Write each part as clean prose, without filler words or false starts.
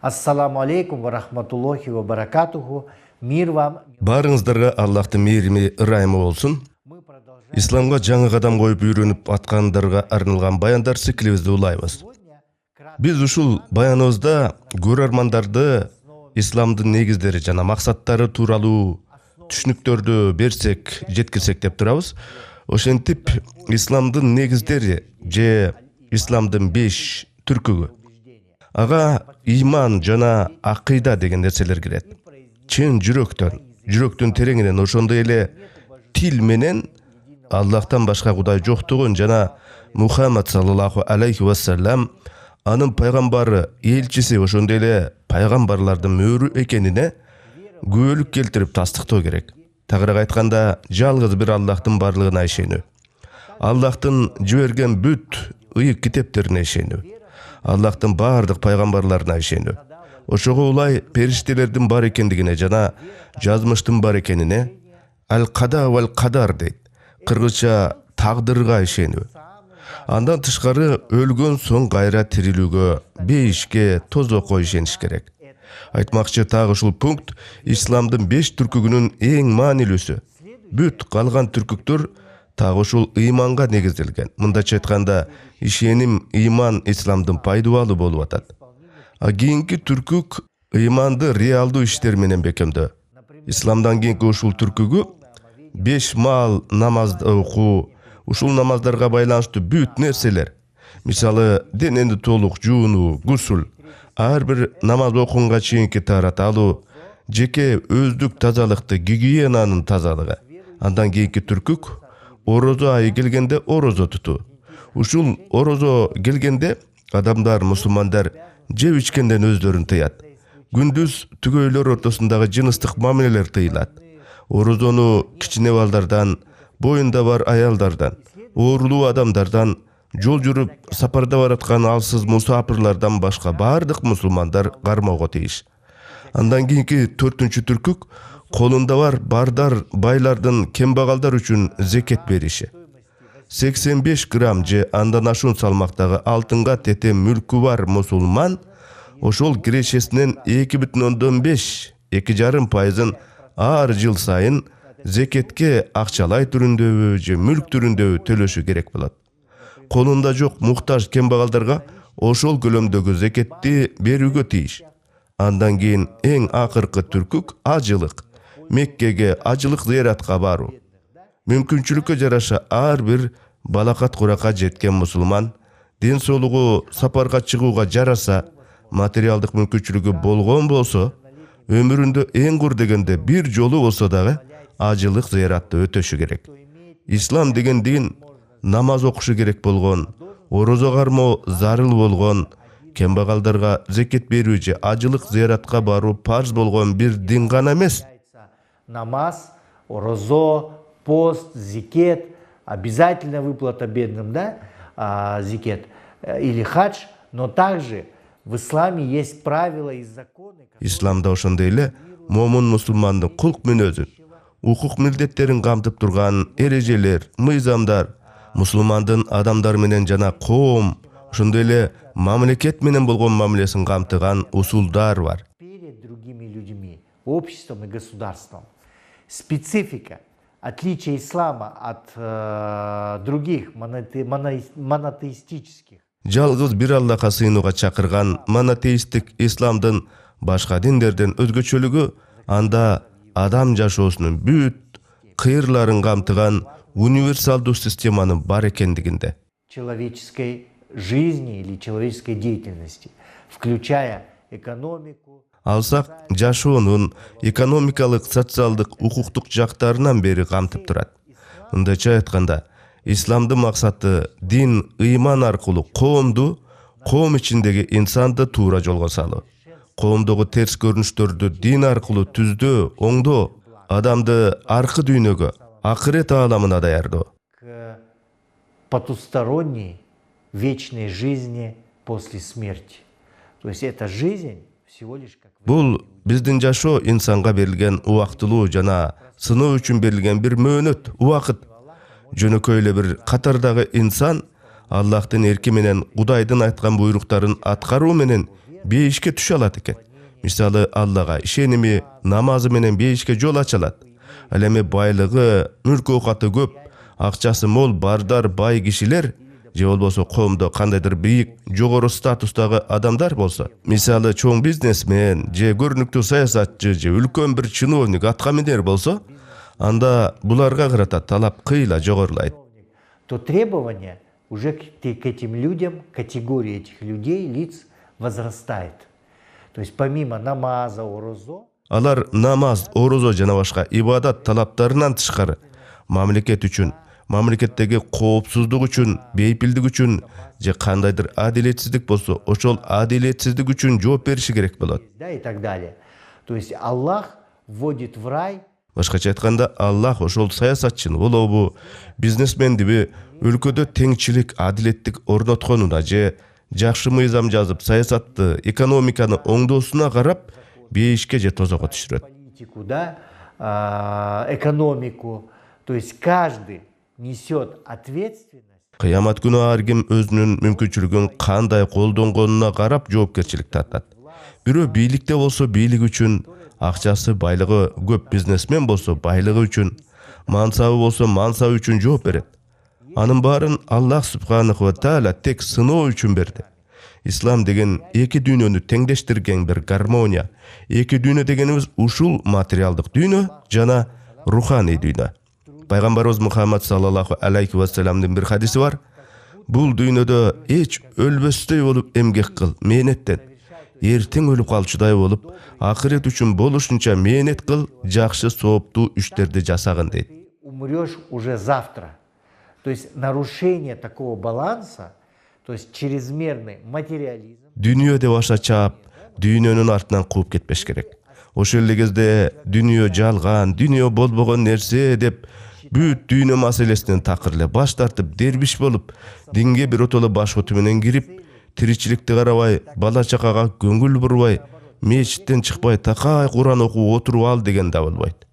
Ассаламу алейкум ва рахматуллахи ва баракатуху. Мир вам. Барыңыздарға Аллахтың мейірімі, ырайымы болсын. Исламға жаңа қадам қойып үйреніп атқандарға арналған баяндар циклибизди улайбыз. Біз ушул баяныбызда көрөрмандарды исламдын негиздери жана максаттары тууралуу түшүнүктөрдү берсек, жеткирсек деп турабыз. Ошентип исламдын негиздери же исламдын 5 түркүгү. Ага иман жана акыйда деген нерселер кирет. Чын жүрөктөн тереңинен ошондой эле тил менен Аллахтан башка кудай жоктугун жана Мухаммад саллаллаху алейхи вассалам анын пайгамбары, элчиси, ошондой эле пайгамбарлардын мөөрү экенине күбөлүк келтирип тастыктоо керек. Тагыраак айтканда, жалгыз бир Аллахтын барлыгына ишенүү. Аллахтын жиберген бүт ыйык китептерине ишенүү. Аллахтын бардык пайгамбарларына ишенүү. Ошого улай периштелердин бар экендигине жана жазмыштын бар экенине ал-када вал кадар дейт. Кыргызча тагдырга ишенүү. Андан тышкары өлгөн соң кайра тирилүүгө, бейишке, тозокко ишениш керек. Айтмакчы тагы ушул пункт исламдын 5 түркүгүнүн эң маанилүүсү. Бүт калган түркүктөр тагы ушул ыйманга негизделген. Мындача айтканда, ишеним, иман исламдын пайдубалы болуп атат. Кийинки түркүк ыйманды реалдуу иштер менен бекемдөө. Исламдан кийинки ушул түркүгү 5 маал намазды окуу, ушул намаздарга байланыштуу бүт нерселер. Мисалы, денени толук жуунуу, гусул, ар бир намаз окунга чейинки таарат алуу, жеке өздүк тазалыкты, гигиенанын тазалыгы. Андан кийинки түркүк орозо айы келгенде орозо тутуу. Ушул орозо келгенде адамдар, мусулмандар жеп ичкенден өздөрүн тыят. Күндүз түгөйлөр ортосундагы жыныстык мамилелер тыйылат. Орозону кичине балдардан, боюнда бар аялдардан, оорулуу адамдардан, жол жүрүп сапарда бараткан алсыз мусапырлардан башка бардык мусулмандар кармоого тийиш. Андан кийинки 4-түнчү түркүк колунда бар бардар, байлардын кембагалдар үчүн зекет бериши. 85 грамм же андан ашуун салмактагы алтынга тетем мүлкү бар мусулман ошол кирешесинен 2,5-2,5% ар жыл сайын зекетке акчалай түрүндөбү же мүлк түрүндөбү төлөшү керек болот. Колунда жок муктаж кембагалдарга ошол көлөмдөгү зекетти берүүгө тийиш. Андан кийин эң акыркы түркүк ажылык. Меккеге ажылык зыяратка баруу. Мүмкүнчүлүккө жараша ар бир балакат куракка жеткен мусулман ден соолугу сапарга чыгууга жараса, материалдык мүмкүнчүлүгү болгон болсо, өмүрүндө эң кур дегенде бир жолу болсо дагы ажылык зыяратты өтөшү керек. Ислам деген дин намаз окушу керек болгон, орозо кармоо зарыл болгон, кембагалдарга зекет берүү же ажылык зыяратка баруу парз болгон бир дин гана эмес. Намаз, орозо, пост, зикет, обязательно выплата бедным, да, зикет, или хадж, но также в исламе есть правила и законы. Исламда ошондой эле момун мусулмандын кулк мүнөзүн, укук милдеттерин камтып турган эрежелер, мыйзамдар, мусулмандын адамдар менен жана коом, ошондой эле мамлекет менен болгон мамилесин камтыган усулдар бар. Перед другими людьми, обществом и государством. Специфика, отличие ислама от других монотеистических. Жалгыз бир Аллахка сыйынууга чакырган монотеисттик исламдын башка диндерден өзгөчөлүгү анда адам жашоосунун бүт кыйырларын камтыган универсалдуу системанын бар экендигинде. Человеческой жизни или человеческой деятельности, включая экономику. Алсак жашоонун экономикалык, социалдык, укуктук жактарынан бери камтып турат. Мындайча айтканда, исламдын максаты дин, ыйман аркылуу коомду, коом ичиндеги инсанды туура жолго салуу. Коомдогу терс көрүнүштөрдү дин аркылуу түздөө, оңдоо, адамды аркы дүйнөгө, акырет ааламына даярдоо. К потусторонней вечной жизни после смерти. То есть эта жизнь всего лишь как... Бул биздин жашоо инсанга берилген убактылуу жана сыноо үчүн берилген бир мөөнөт, убакыт. Жөнөкөй эле бир катардагы инсан Аллахтын эрки менен Кудайдын айткан буйруктарын аткаруу менен бейишке түшө алат экен. Мисалы Аллага ишеними, намазы менен бейишке жол ача алат. Ал эми байлыгы, мүлк-оокаты көп, акчасы мол бардар, бай кишилер же болбосо коомдо кандайдыр бийик, жогору статустагы адамдар болсо, мисалы чоң бизнесмен же көрүнүктүү саясатчы же үлкөн бир чиновник атка минер болсо, анда буларга карата талап кыйла жогорулайт. То требования уже к этим людям, категории этих людей, лиц возрастает. То есть помимо намаза, орозо, Алар намаз, орозо жана башка ибадат талаптарынан тышкары мамлекет үчүн, мамлекеттеги коопсуздук үчүн, бейпилдик үчүн же кандайдыр адилетсиздик болсо, ошол адилетсиздик үчүн жооп бериши керек болот. да, и так далее. То есть Аллах вводит в рай Башкача айтканда, Аллах ошол саясатчыны, болобу, бизнесмендиби өлкөдө теңчилик, адилеттик орнотконуна же жакшы мыйзам жазып, саясатты, экономиканы оңдоосуна карап, бейишке же тозого түшүрөт. политику, да, экономику. То есть каждый несет ответственность. Кыямат күнү ар ким өзүнүн мүмкүнчүлүгүн кандай колдонгонуна карап жоопкерчилик тартат. Бирөө бийликте болсо бийлик үчүн, акчасы, байлыгы көп бизнесмен болсо байлыгы үчүн, мансабы болсо мансабы үчүн жооп берет. Анын баарын Аллах субханаху ва тааля тек сыноо үчүн берди. Ислам деген эки дүйнөнү теңдештирген бир гармония. Эки дүйнө дегенибиз ушул материалдык дүйнө жана руханий дүйнө. Пайгамбарыбыз Мухаммад саллаллаху алейхи ва салламдын бир хадиси бар. Бул дүйнөдө эч өлбөстөй болуп эмгек кыл, мээнеттен. Эртең өлүп калчудай болуп, акырет үчүн болушунча мээнет кыл, жакшы сооптуу иштерди жасагын дейт. Умрешь уже завтра. То есть нарушение такого баланса, то есть чрезмерный материализм. Дүйнө деп аша чаап, дүйнөнүн артынан кууп кетпеш керек. Ошол эле кезде дүйнө жалган, дүйнө болбогон нерсе деп бүт дүйнө маселесинен такыр эле баш тартып, дербиш болуп, динге биротоло баш оту менен кирип, тиричиликти карабай, бала чакага көңүл бурбай, мечиттен чыкпай, такай Куран окуп отуруп ал деген да болбойт.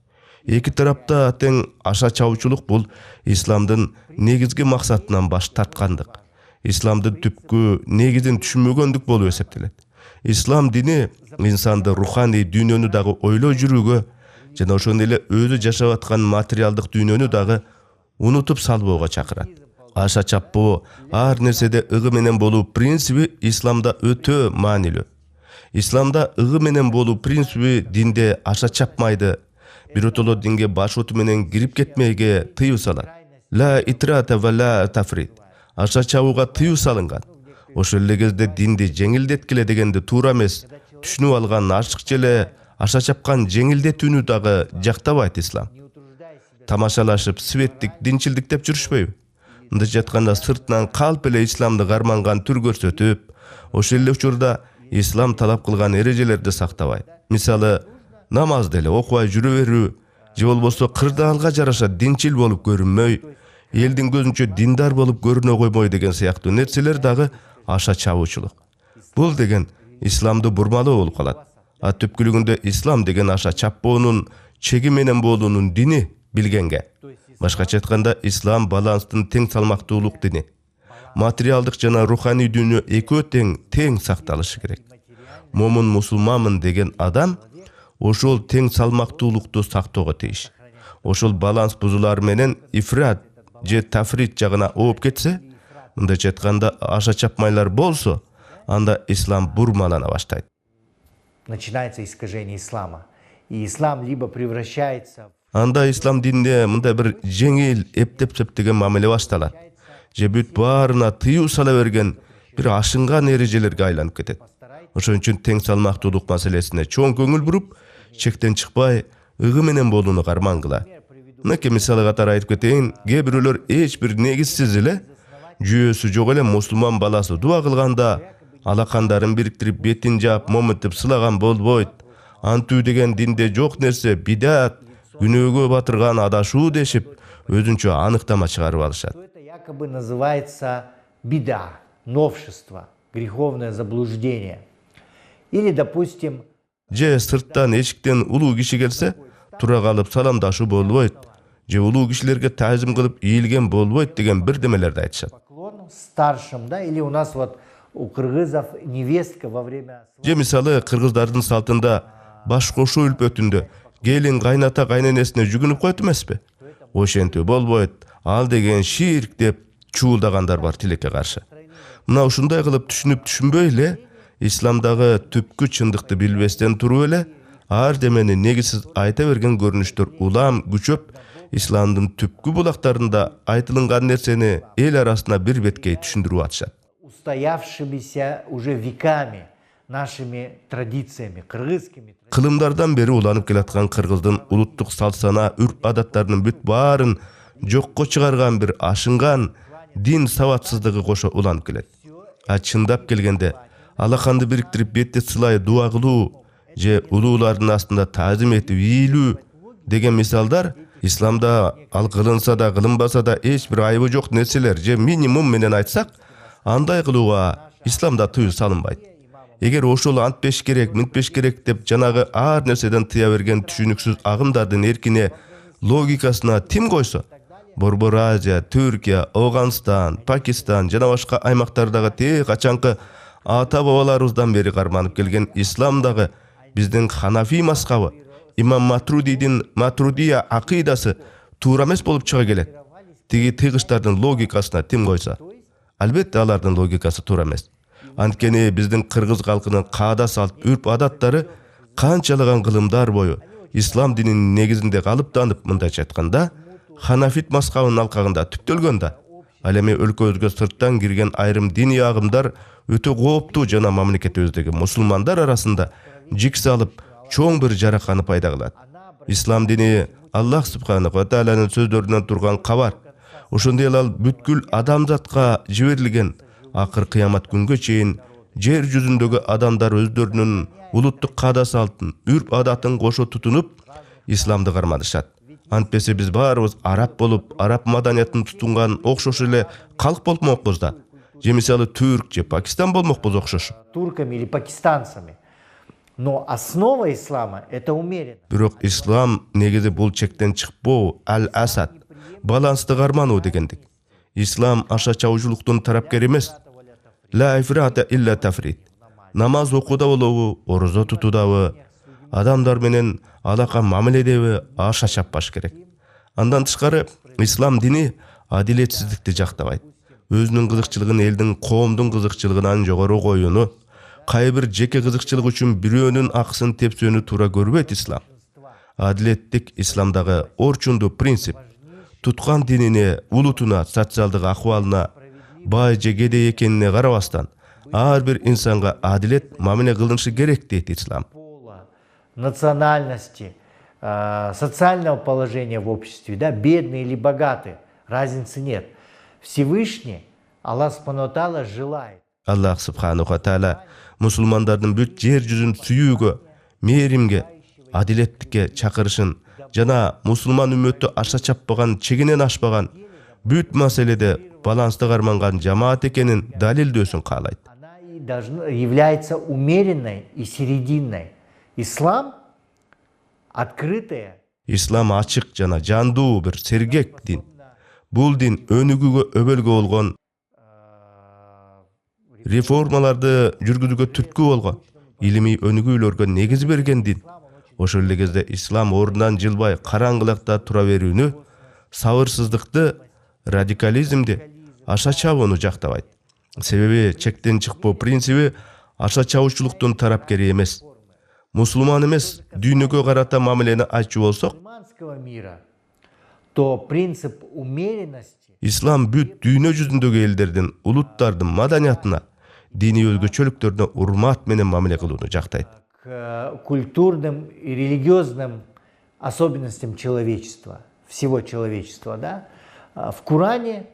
Эки тарапта тең аша чабуучулук бул исламдын негизги максатынан баш тарткандык. Исламдын түпкү негизин түшүнбөгөндүк болуп эсептелет. Ислам дини инсанды руханий дүйнөнү дагы ойлой жүрүүгө жана ошондой эле өзү жашап аткан материалдык дүйнөнү дагы унутуп салбоого чакырат. Аша чаппоо, ар нерседе ыгы менен болуу принциби исламда өтө маанилүү. Исламда ыгы менен болуу принциби динде аша чапмайды, биротоло динге баш оту менен кирип кетмейге тыюу салат. Ла итрата ва ла тафрит. Аша чабууга тыюу салынган. Ошол эле кезде динди жеңилдеткиле дегенди туура эмес, түшүнүп алган ачыкча эле аша чапкан жеңилдетүүнү дагы жактабайт ислам. Тамашалашып, светтик, динчилдик деп жүрүшпөйбү. Мындайча айтканда, сыртынан калп эле исламды карманган түр көрсөтүп, ошол эле учурда ислам талап кылган эрежелерди сактабайт. Мисалы, намазды эле окубай жүрө берүү, же болбосо кырдаалга жараша динчил болуп көрүнмөй, элдин көзүнчө диндар болуп көрүнө коймой деген сыяктуу нерселер дагы аша чабуучулук. Бул деген исламды бурмалоо болуп калат. А түпкүлүгүндө ислам деген аша чаппоонун, чеги менен болуунун дини билгенге. Башкача айтканда, ислам баланстын тең салмактуулук дини. Материалдык жана руханий дүйнө экөө тең сакталышы керек. Момун мусулманмын деген адам ошол тең салмактуулукту сактоого тийиш. Ошол баланс бузулар менен ифрат же тафрит жагына ооп кетсе, мындайча айтканда, аша чапмайлар болсо, анда ислам бурмалана баштайт. Начинается искажение ислама. И ислам либо превращается Анда ислам динде мындай бир жеңил, эптеп деген мамиле башталат. Же бүт баарына тыюу сала берген бир ашынган эрежелерге айланып кетет. Ошон үчүн тең салмактуулук маселесине чоң көңүл буруп, чектен чыкпай, ыгы менен болууну кармангыла. Мынакей мисалы катары айтып кетейин, кээ бирөөлөр эч бир негизсиз эле, жүйөсү жок эле мусулман баласы дуа кылганда, алакандарын бириктирип, бетин жаап, момунтип сылаган болбойт. Антүү деген динде жок нерсе, бидат, күнөөгө батырган адашуу дешип, өзүнчө аныктама чыгарып алышат. Это якобы называется бида, новшество, греховное заблуждение. Или, допустим, Же сырттан эшиктен улуу киши келсе, тура калып саламдашуу болбойт. Же улуу кишилерге таазим кылып ийилген болбойт деген бирдемелерди айтышат. поклон старшим, да, или у нас вот у кыргызов невестка во время... же мисалы кыргыздардын салтында баш кошуу үлпөтүндө келин кайната кайненесине жүгүнүп коет эмеспи? Ошентип болбойт, ал деген ширк деп чуулдагандар бар тилекке каршы. Мына ушундай кылып түшүнүп түшүнбөй эле, исламдагы түпкү чындыкты билбестен туруп эле, ар демени негизсиз айта берген көрүнүштөр улам күчөп, исламдын түпкү булактарында айтылган нерсени эл арасына бир беткей түшүндүрүп атышат. Устоявшимися уже веками нашими традициями, кыргызскими. Кылымдардан бери уланып келаткан кыргыздын улуттук салт-сана, үрп адаттарынын бүт баарын жокко чыгарган бир ашынган дин сабатсыздыгы кошо уланып келет. А чындап келгенде алаканды бириктирип бетте сылай дуа кылуу же улуулардын астында таазим этип ийилүү деген мисалдар исламда ал кылынса да кылынбаса да эч бир айыбы жок нерселер же минимум менен айтсак, андай кылууга исламда тыюу салынбайт. Эгер ошол антпеш керек, минтпеш керек деп жанагы ар нерседен тыя берген түшүнүксүз агымдардын эркине, логикасына тим койсо, Борбор Азия, Түркия, Афганистан, Пакистан жана башка аймактардагы те качанкы ата бабаларыбыздан бери карманып келген ислам дагы биздин Ханафи мазхабы, имам Матрудийдин Матрудия акыйдасы туура эмес болуп чыга келет. Тиги тыйгычтардын логикасына тим койсо, албетте алардын логикасы туура эмес. Анткени биздин кыргыз калкынын каада салт, үрп адаттары канчалаган кылымдар бою ислам дининин негизинде калыптанып, мындайча айтканда, Ханафит мазхабынын алкагында түптөлгөн да. Ал эми өлкөбүзгө сырттан кирген айрым диний агымдар өтө кооптуу жана мамлекетибиздеги мусулмандар арасында жик салып, чоң бир жараканы пайда кылат. Ислам дини Аллах субханаху ва тааланын сөздөрүнөн турган кабар. Ошондой эле ал бүткүл адамзатка жиберилген, акыр кыямат күнгө чейин жер жүзүндөгү адамдар өздөрүнүн улуттук каада салтын, үрп адатын кошо тутунуп, исламды карманышат. Антпесе биз баарыбыз араб болуп, араб маданиятын тутунган окшош эле калк болмокпуз да. Же мисалы Түрк же Пакистан болмокпуз окшош. Турками или пакистанцами. Но основа ислама – это умеренно. Бирок ислам негизи бул чектен чыкпоо, ал-асад, балансты кармануу дегендик. Ислам аша чабуучулуктун тарапкери эмес. Ла ифрата илля тафрит. Намаз окууда болобу, орозо тутуудабы, адамдар менен алака мамиледеби аша чаппаш керек. Андан тышкары ислам дини адилетсиздикти жактабайт. Өзүнүн кызыкчылыгын элдин, коомдун кызыкчылыгынан жогору коюуну, кайбир жеке кызыкчылык үчүн бирөөнүн акысын тепсөөнү туура көрбөйт ислам. Адилеттик исламдагы орчундуу принцип. Туткан динине, улутуна, социалдык акыбалына, бай же кедей экенине карабастан, ар бир инсанга адилет мамиле кылынышы керек дейт ислам. Национальности, социального положения в обществе, да, бедный или богатый, разницы нет. Всевышний, Аллах Субхану ва Тааля желает. Аллах Субхану ва Тааля мусулмандардын бүт жер жүзүн сүйүүгө, мээримге, адилеттикке чакырышын жана мусулман үммөттү аша чаппаган, чегинен ашпаган, бүт маселеде балансты карманган жамаат экенин далилдөөсүн каалайт. Она является умеренной и серединной. Ислам открытая. Ислам ачык жана жандуу бир сергек дин. Бул дин өнүгүүгө өбөлгө болгон, реформаларды жүргүзүүгө түрткү болгон, илимий өнүгүүлөргө негиз берген дин. Ошол эле кезде ислам ордунан жылбай караңгылыкта тура берүүнү, сабырсыздыкты, радикализмди, аша чабууну жактабайт. Себеби чектен чыкпоо принциби аша чабуучулуктун тарапкери эмес. Мусулман эмес, дүйнөгө карата мамилени айтчу болсок, то принцип умеренности. Ислам бүт дүйнө жүзүндөгү элдердин, улуттардын маданиятына, диний өзгөчөлүктөрүнө урмат менен мамиле кылууну жактайт. К культурным и религиозным особенностям человечества, всего человечества, да? В Коране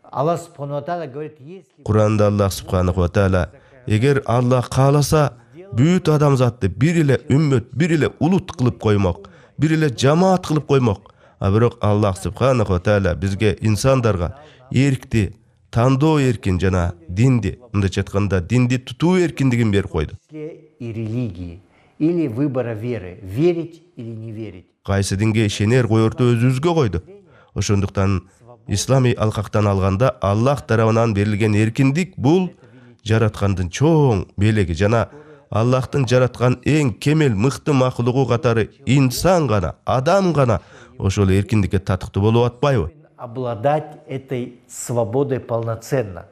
Аллах Субхану ва Тааля говорит, если... Куранда Аллах Субханаху ва Тааля, эгер Аллах кааласа, бүт адамзатты бир эле үммөт, бир эле улут кылып коймок, бир эле жамаат кылып коймок. А бирок Аллах Субханаху ва Тааля бизге инсандарга эркти, тандоо эркин жана динди, мындайча айтканда динди тутуу эркиндигин берип койду. И религии, или выбора веры, верить или не верить. Кайсы динге ишенер коерду өзүбүзгө койду. Ошондуктан исламий алкактан алганда Аллах тарабынан берилген эркиндик бул жараткандын чоң белеги жана Аллахтын жараткан эң кемел мыкты макулугу катары инсан гана, адам гана ошол эркиндикке татыктуу болуп атпайбы? Обладать этой свободой полноценно.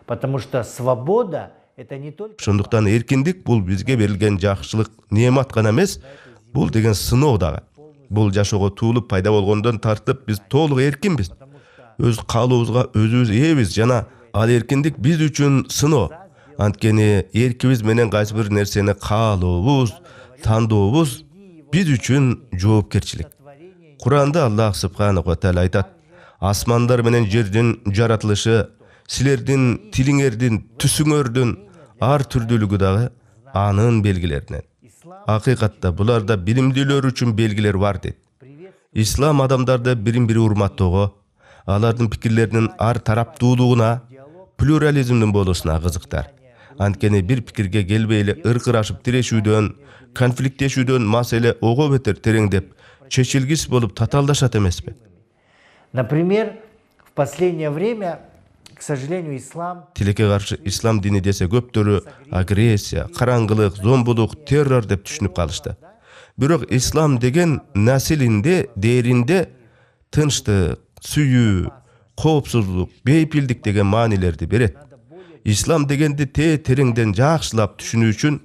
Потому что свобода — это не только... Ошондуктан эркиндик бул бизге берилген жакшылык, неамат гана эмес, бул деген сыноо дагы. Бул жашоого туулуп пайда болгондон тартып биз толук эркинбиз. Өз каалообузга өзүбүз ээбиз жана ал эркиндик биз үчүн сыноо. Анткени эркибиз менен кайсы бир нерсени каалообуз, тандообуз биз үчүн жоопкерчилик. Куранда Аллах субханаху ва тааля айтат: асмандар менен жердин жаратылышы силердин тилиңердин, түсүңөрдүн ар түрдүүлүгү дагы анын белгилеринен. Акыйкатта буларда билимдүүлөр үчүн белгилер бар дейт. Ислам адамдарды бирин-бири урматтоого, алардын пикирлеринин ар тараптуулугуна, плюрализмдин болушуна кызыктар. Анткени бир пикирге келбей эле ыркырашып тирешүүдөн, конфликттешүүдөн маселе ого бетер тереңдеп, чечилгис болуп татаалдашат эмеспи? Например, в последнее время, к сожалению, ислам... Тилекке каршы ислам дини десе көптөрү агрессия, караңгылык, зомбулук, террор деп түшүнүп калышты. Бирок ислам деген населинде, дээринде тынчтык, сүйүү, коопсуздук, бейпилдик деген маанилерди берет. Ислам дегенди тереңден жакшылап түшүнүү үчүн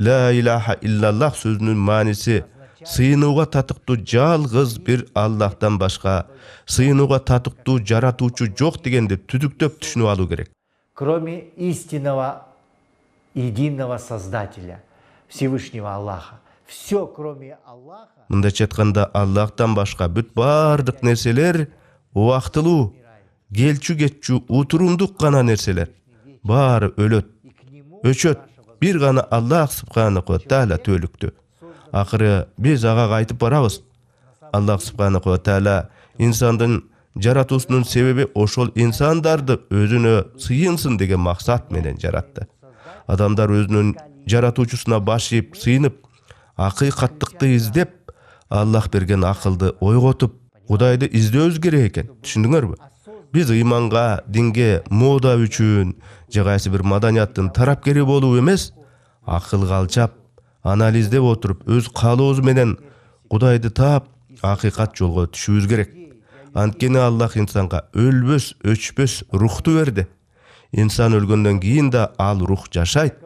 ла илаха иллаллах сөзүнүн мааниси сыйынууга татыктуу жалгыз бир Аллахтан башка сыйынууга татыктуу жаратуучу жок дегенди түзүктөп түшүнүп алуу керек. Кроме истинного, единого Создателя, Всевышнего Аллаха. Все, кроме Аллаха... Мындайча айтканда, Аллахтан башка бүт бардык нерселер убактылуу, келчү кетчү, утурумдук гана нерселер. Баары өлөт, өчөт. Бир гана Аллах субханаху ва тааля түбөлүктүү. Акыры биз ага кайтып барабыз. Аллах субханаху ва тааля инсандын жаратуусунун себеби ошол инсандарды өзүнө сыйынсын деген максат менен жаратты. Адамдар өзүнүн жаратуучусуна баш ийип, сыйынып, акыйкаттыкты издеп, Аллах берген акылды ойготуп, Кудайды издөөбүз керек экен. Түшүндүңөрбү? Биз ыйманга, динге, мода үчүн, же кайсы бир маданияттын тарапкери болуу эмес, акылга алчап, анализдеп отуруп, өз каалообуз менен Кудайды таап, акыйкат жолго түшүүбүз керек. Анткени Аллах инсанга өлбөс, өчпөс рухту берди. Инсан өлгөндөн кийин да ал рух жашайт.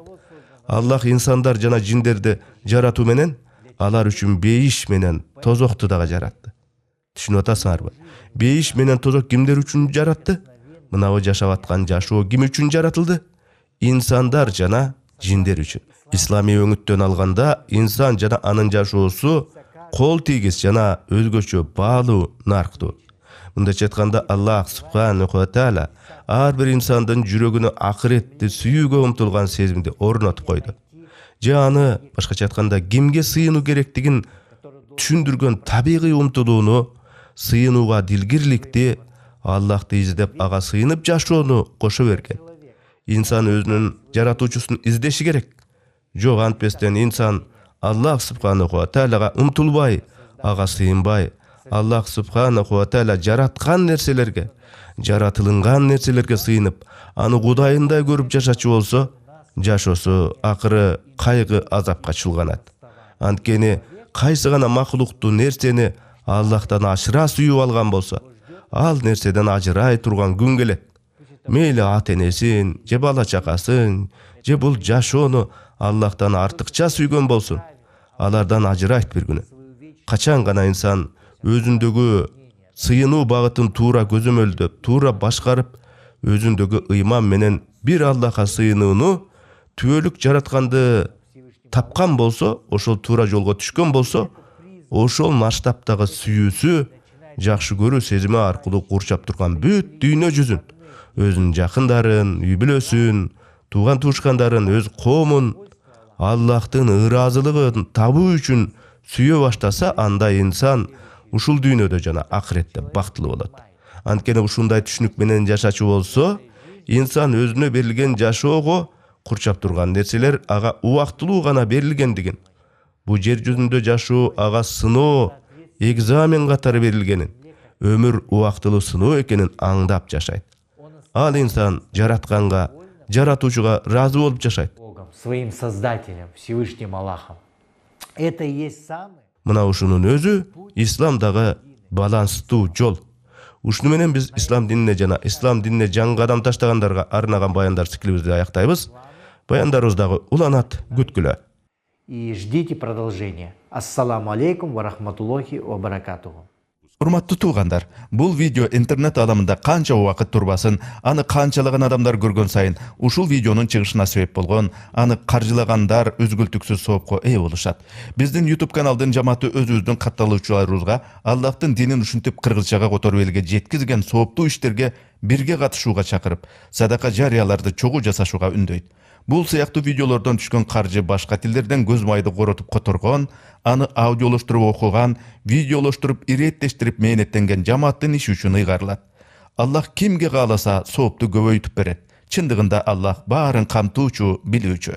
Аллах инсандар жана жиндерди жаратуу менен алар үчүн бейиш менен тозокту дагы жаратты. Түшүнүп атасыңарбы? Бейиш менен тозок кимдер үчүн жаратты? Мынабы жашап аткан жашоо ким үчүн жаратылды? Инсандар жана жиндер үчүн. Исламий өңүттөн алганда инсан жана анын жашоосу кол тийгиз жана өзгөчө баалуу, нарктуу. Мындайча айтканда, Аллах субханаху ва тааля ар бир инсандын жүрөгүнө акыретти сүйүүгө умтулган сезимди орнотуп койду. Же аны, башкача айтканда, кимге сыйынуу керектигин түшүндүргөн табигый умтулууну, сыйынууга дилгирликти, Аллахты издеп ага сыйынып жашоону кошо берген. Инсан өзүнүн жаратуучусун издеши керек. Жок антпестен инсан Аллах субханаху ва тааляга умтулбай, ага сыйынбай, Аллах субханаху ва тааля жараткан нерселерге, жаратылынган нерселерге сыйынып, аны кудайындай көрүп жашачу болсо, жашоосу акыры кайгы азапка чулганат. Анткени кайсы гана макулуктуу нерсени Аллахтан ашыра сүйүп алган болсо, ал нерседен ажырай турган күн келет. Мейли ата энесин, же бала чакасын, же бул жашоону Аллахтан артыкча сүйгөн болсун, алардан ажырайт бир күнү. Качан гана инсан өзүндөгү сыйынуу багытын туура көзөмөлдөп, туура башкарып, өзүндөгү ыйман менен бир Аллахка сыйынууну түбөлүк жаратканды тапкан болсо, ошол туура жолго түшкөн болсо, ошол масштабтагы сүйүүсү, жакшы көрүү сезими аркылуу курчап турган бүт дүйнө жүзүн, өзүнүн жакындарын, үй бүлөсүн, тууган туушкандарын, өз коомун Аллахтын ыраазылыгын табуу үчүн сүйө баштаса, анда инсан ушул дүйнөдө жана акыретте бактылуу болот. Анткени ушундай түшүнүк менен жашачу болсо, инсан өзүнө берилген жашоого курчап турган нерселер ага убактылуу гана берилгендигин, бул жер жүзүндө жашоо ага сыноо, экзамен катары берилгенин, өмүр убактылуу сыноо экенин аңдап жашайт. Ал инсан жаратканга жаратуучуга ыраазы болуп жашайт. Богом, своим Создателем, Всевышним Аллахом. Это и есть самый... Мына ушунун өзү исламдагы баланстуу жол. Ушуну менен биз ислам динине жана ислам динине жаңы кадам таштагандарга арнаган баяндар циклибизди аяктайбыз. Баяндарыбыз дагы уланат, күткүлө. И ждите продолжения. Ассаламу алейкум ва рахматуллахи ва баракатуху. Урматтуу туугандар, бул видео интернет аламында канча убакыт турбасын, аны канчалаган адамдар көргөн сайын ушул видеонун чыгышына себеп болгон, аны каржылагандар өзгөлтүксүз соопко ээ болушат. Биздин YouTube каналдын жамааты өзүбүздүн катталуучуларыбызга Аллахтын динин ушинтип кыргызчага которуп элге жеткизген сооптуу иштерге бирге катышууга чакырып, садака жарыяларды чогуу жасашууга үндөйт. Бул сыяктуу видеолордон түшкөн каржы башка тилдерден көз майды коротуп которгон, аны аудиолоштуруп окуган, видеолоштуруп иреттештирип мээнеттенген жамааттын иши үчүн ыйгарылат. Аллах кимге кааласа соопту көбөйтүп берет. Чындыгында Аллах баарын камтуучу, билүүчү.